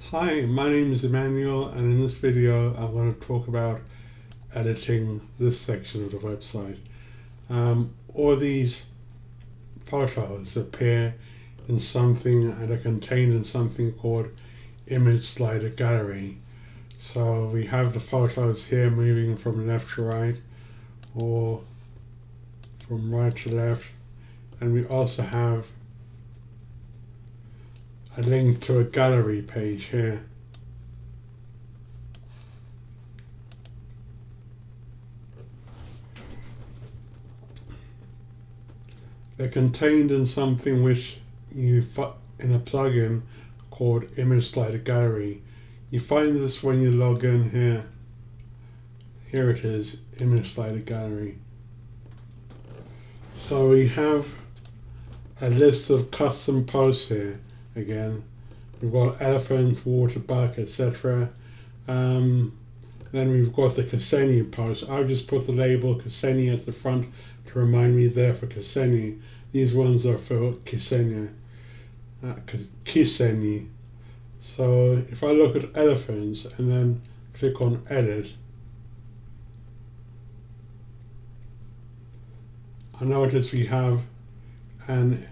Hi, my name is Emmanuel, and in this video I'm going to talk about editing this section of the website. All these photos appear in something and are contained in something called image slider gallery. So we have the photos here moving from left to right or from right to left, and we also have a link to a gallery page here. They're contained in something which in a plugin called Image Slider Gallery. You find this when you log in here. Here it is, Image Slider Gallery. So we have a list of custom posts here. Again, we've got elephants, water buck, etc. Then we've got the Ksenia post. I've just put the label Ksenia at the front to remind me there for Ksenia. These ones are for Ksenia. Ksenia. So if I look at elephants and then click on edit, I notice we have an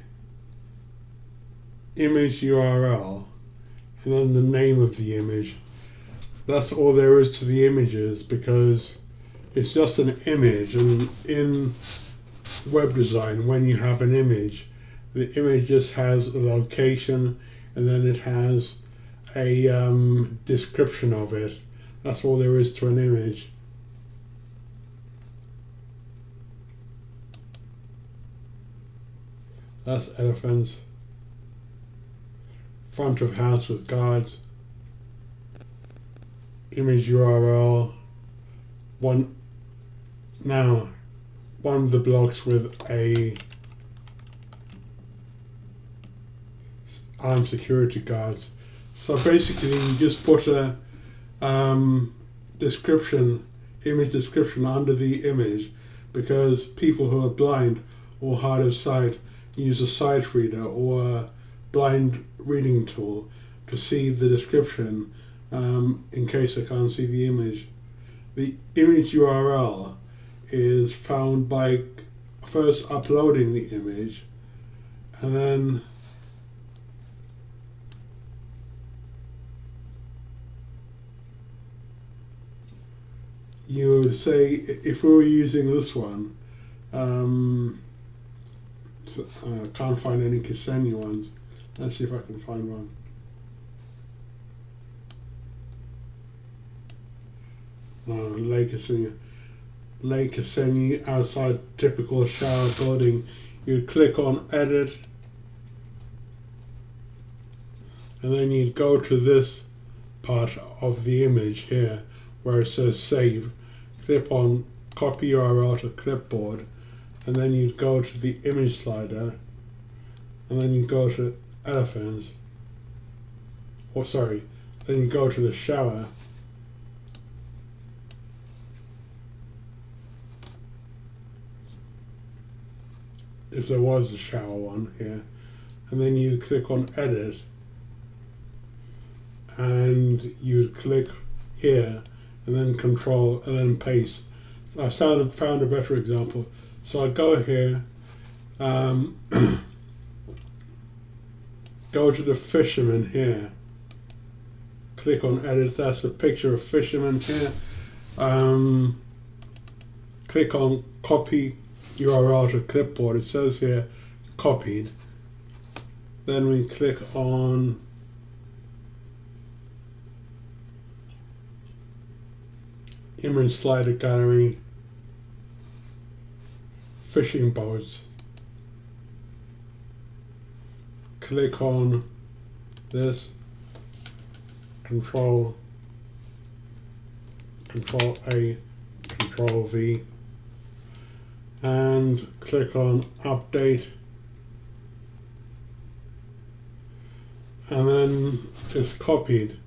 image URL and then the name of the image. That's all there is to the images, because it's just an image, and in web design, when you have an image, the image just has a location and then it has a description of it. That's all there is to an image. That's elephants. Front of house with guards. Image URL. One of the blocks with a armed security guards. So basically you just put a description, image description under the image, because people who are blind or hard of sight use a sight reader or a blind reading tool to see the description in case they can't see the image. The image URL is found by first uploading the image, and then you would say, if we were using this one, I can't find any Ksenia ones. Let's see if I can find one. No, Lake Ksenia outside typical shower building. You'd click on edit, and then you'd go to this part of the image here where it says save. Click on copy URL to clipboard, and then you'd go to the image slider, and then you go to elephants, then you go to the shower, if there was a shower one here, and then you click on edit, and you'd click here, and then control, and then paste. I found a better example. So I go here, go to the fisherman here, click on edit. That's a picture of fisherman here. Click on copy URL to clipboard. It says here copied. Then we click on image slider gallery, fishing boats. Click on this, Control A, Control V, and click on update, and then it's copied.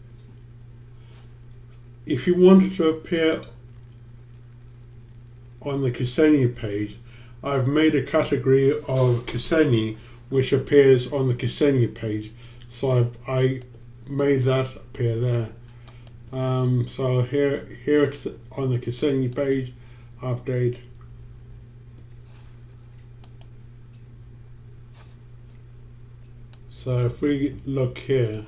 If you want it to appear on the Ksenia page, I've made a category of Ksenia which appears on the Ksenia page. So I made that appear there. So here it's on the Ksenia page, update. So if we look here,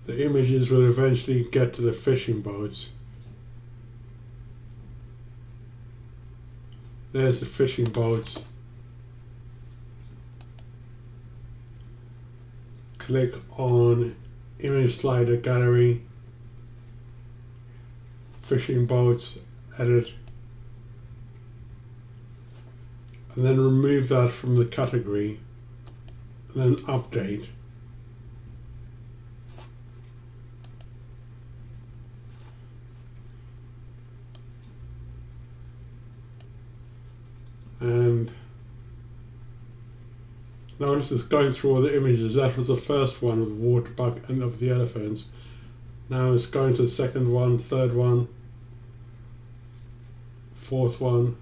the images will eventually get to the fishing boats. There's the fishing boats. Click on image slider gallery, fishing boats, edit, and then remove that from the category, and then update. And notice it's going through all the images. That was the first one of the water buck and of the elephants. Now it's going to the second one, third one, fourth one,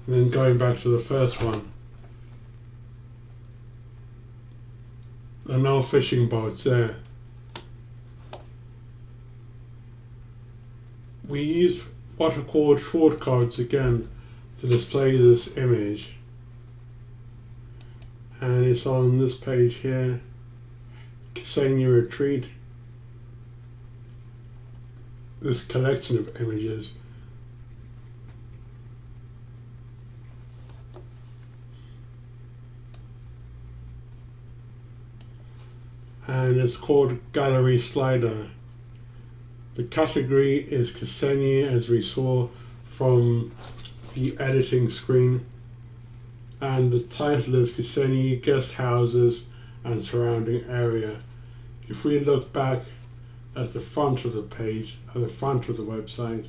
and then going back to the first one. There are no fishing boats there. We use what are called shortcodes again to display this image, and it's on this page here, Ksenia Retreat, this collection of images. And it's called Gallery Slider. The category is Ksenia, as we saw from the editing screen, and the title is Ksenia Guest Houses and Surrounding Area. If we look back at the front of the page, at the front of the website,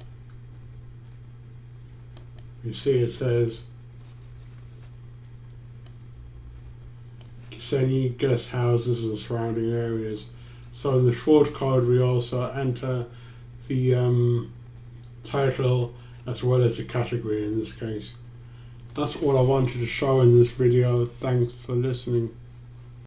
you see it says Ksenia Guest Houses and Surrounding Areas. So in the short code we also enter the title as well as the category in this case. That's all I wanted to show in this video. Thanks for listening.